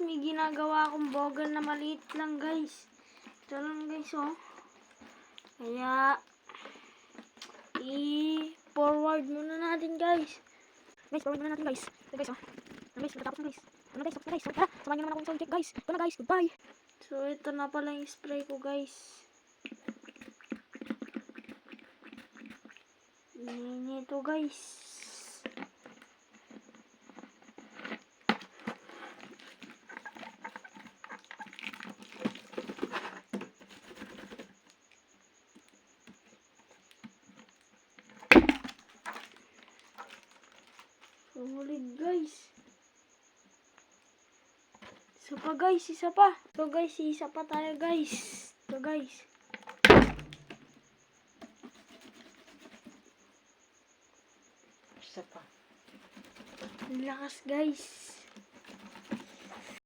may ginagawa akong bogal na maliit lang guys. Ito lang guys oh. Kaya i-forward muna natin guys. Guys, forward muna natin guys. Ito guys oh. Ano guys, matapos na guys. Ano guys, tapos na guys. So, tara, samahan nyo naman ako sa check guys. Ito na guys, goodbye. So ito na pala yung spray ko guys. Ini ito guys. Sulit guys. Isa pa guys, isa pa. So guys, isa pa tayo guys. Ito guys. Isa pa. Ang lakas guys.